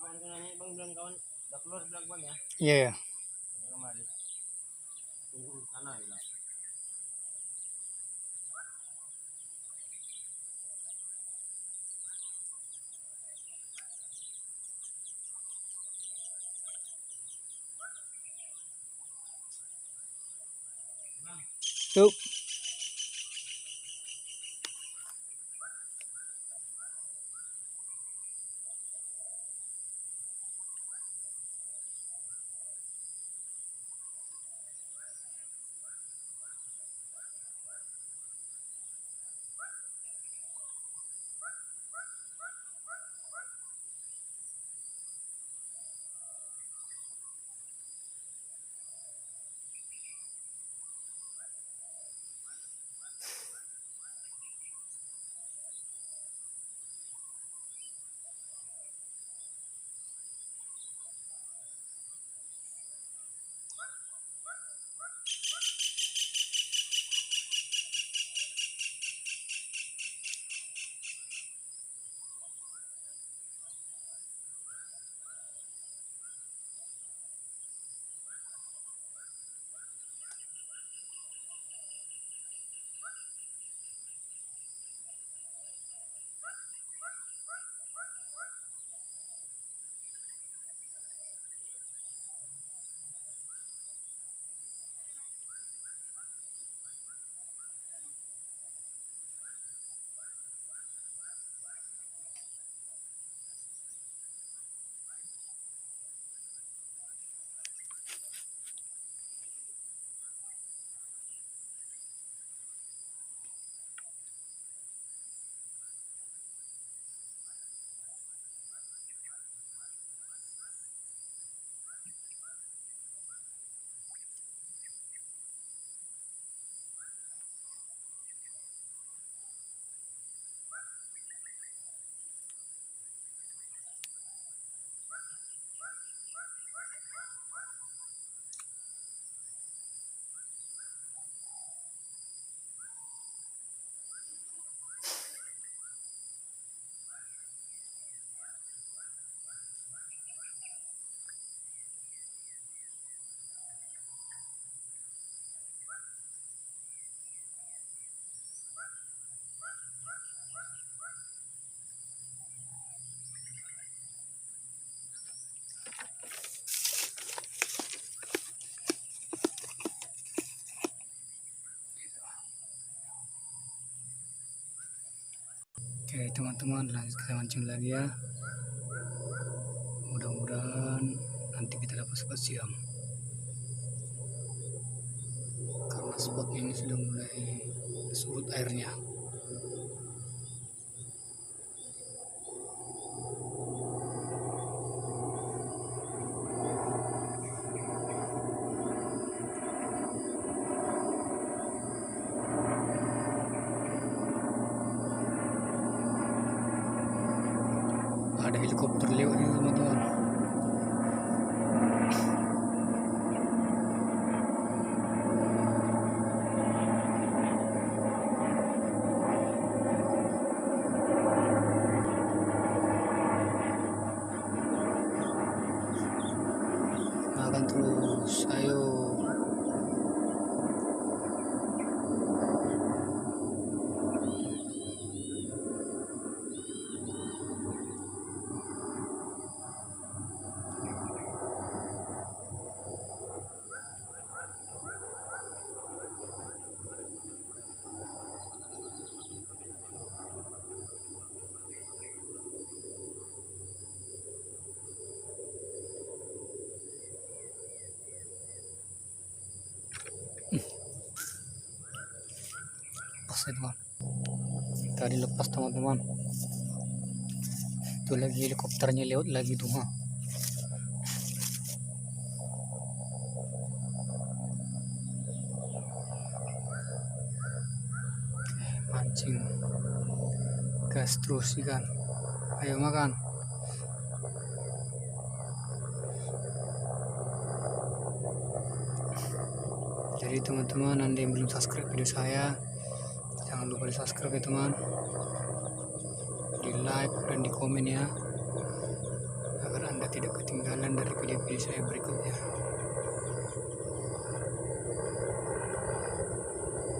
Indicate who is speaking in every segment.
Speaker 1: kawan ko nanya bang bilang kawan udah keluar bilang bang ya.
Speaker 2: Iya ya.
Speaker 1: Kemari. Tunggu di sana ya.
Speaker 2: Yuk. Oke teman-teman, lanjut kita mancing lagi ya. Mudah-mudahan nanti kita dapat spot siam, karena spot ini sudah mulai surut airnya. Ada helikopter lewat ini teman-teman. Makan terus, ayo. Lepas ya teman, tadi lepas teman-teman. Itu lagi helikopternya lewat lagi tuh ha. Mancing gas terus ikan, ayo makan. Jadi teman-teman, anda yang belum subscribe video saya, jangan lupa di subscribe ya teman, di like dan di komen ya, agar anda tidak ketinggalan dari video-video saya berikutnya.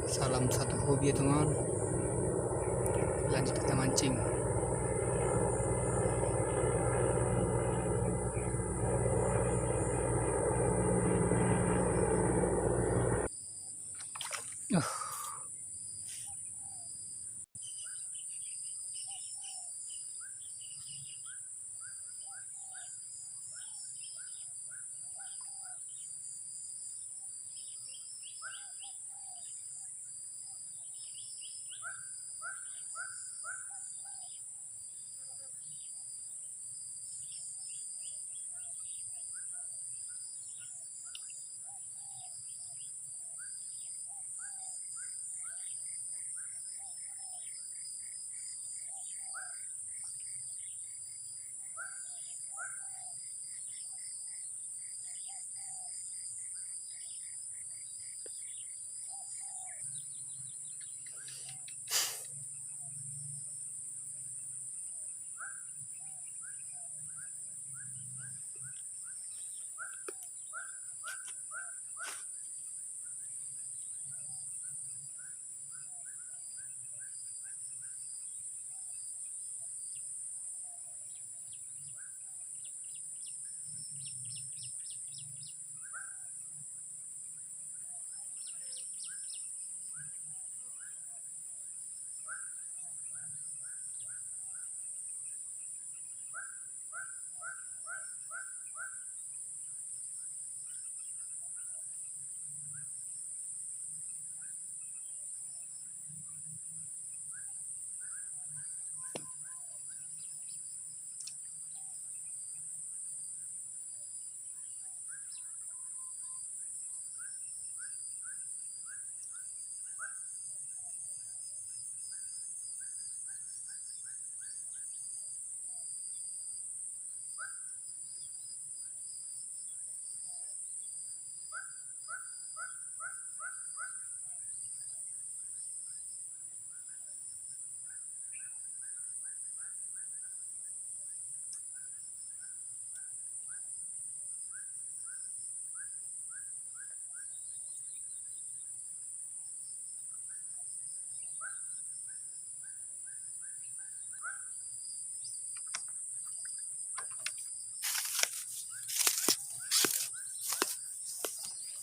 Speaker 2: Salam satu hobi ya teman. Lanjut kita mancing.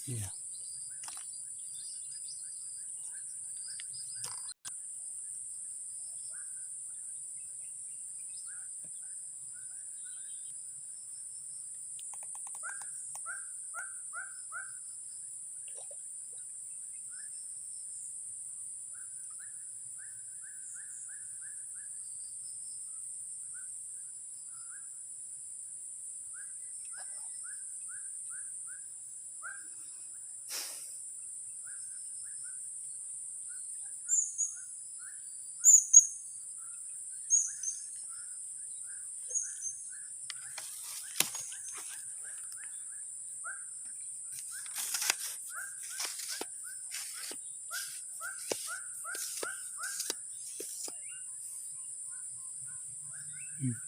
Speaker 2: Iya.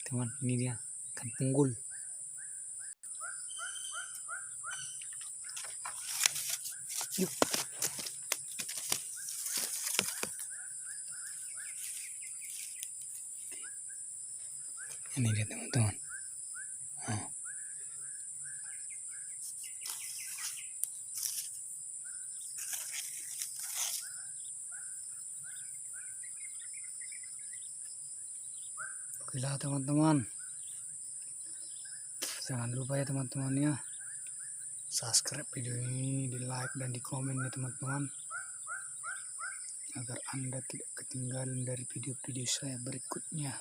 Speaker 2: Teman, ini dia ikan punggul. Yuk. Ini dia teman-teman. Okelah teman-teman, jangan lupa ya teman-teman ya, subscribe video ini, di like dan di komen ya teman-teman, agar Anda tidak ketinggalan dari video-video saya berikutnya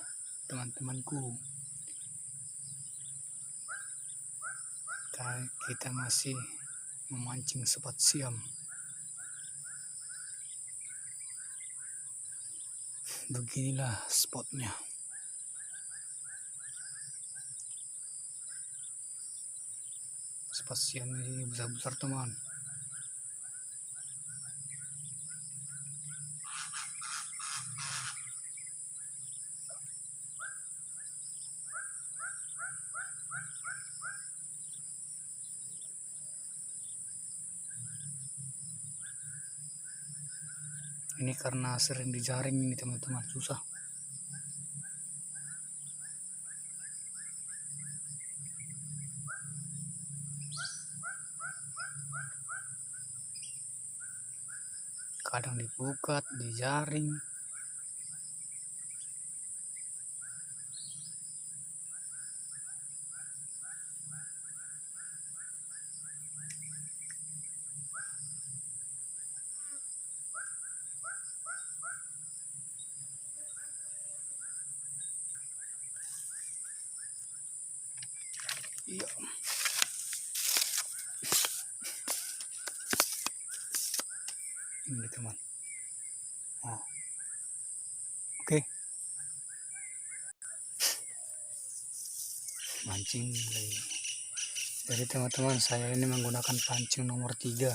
Speaker 2: teman-temanku. Kita masih memancing sobat siam. Beginilah spotnya. Sobat siam ini besar-besar teman. Ini karena sering dijaring ini teman-teman, susah. Kadang dipukat, dijaring. Iya. Ini teman. Nah. Oke. Mancing lagi. Jadi teman-teman, saya ini menggunakan pancing nomor 3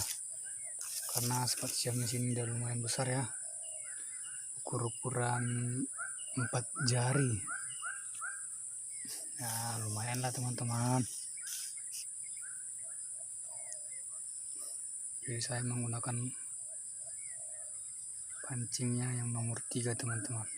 Speaker 2: karena spot siamnya sini udah lumayan besar ya, ukuran 4 jari. Ya lumayan lah teman-teman. Jadi saya menggunakan pancingnya yang nomor 3 teman-teman.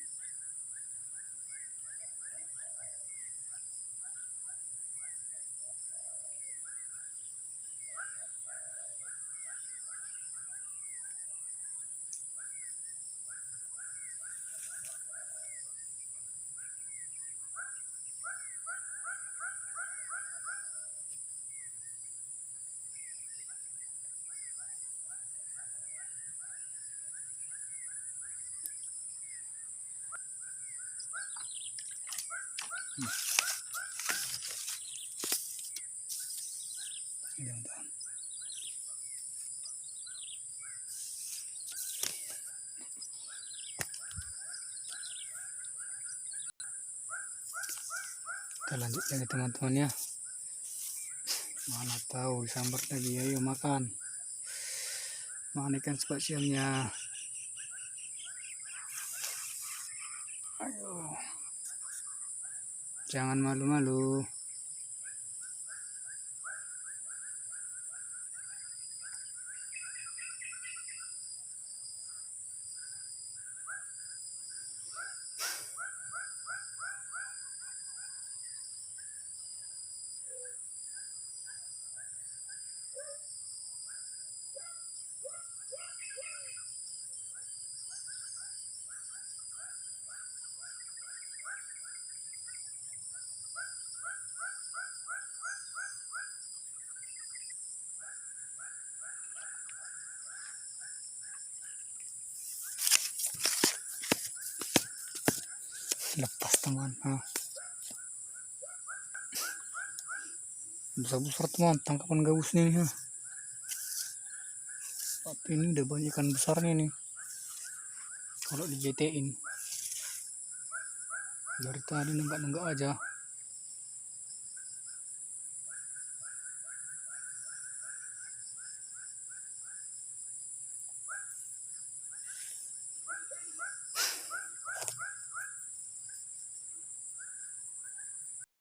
Speaker 2: Ini teman-teman. Kita lanjut lagi teman-teman ya. Mana tahu disambar lagi, ayo makan. Mana ikan spasialnya? Ayo. Jangan malu-malu. Lepas teman. Besar-besar teman, tangkapan gabusnya nih. Tapi ini udah banyak ikan besarnya nih. Kalau di JT-in dari tadi nenggak-nenggak aja.